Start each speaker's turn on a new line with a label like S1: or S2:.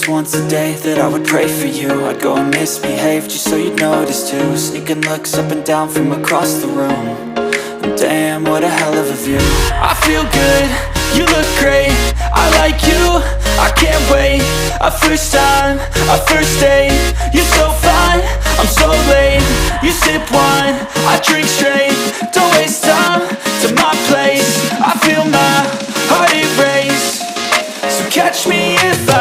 S1: just once a day that I would pray for you. I'd go and misbehave just so you'd notice too. Sneaking looks up and down from across the room. And damn, what a hell of a view. I feel good, you look great, I like you, I can't wait. A first time, a first date. You're so fine, I'm so late. You sip wine, I drink straight. Don't waste time to my place. I feel my heart erase. So catch me if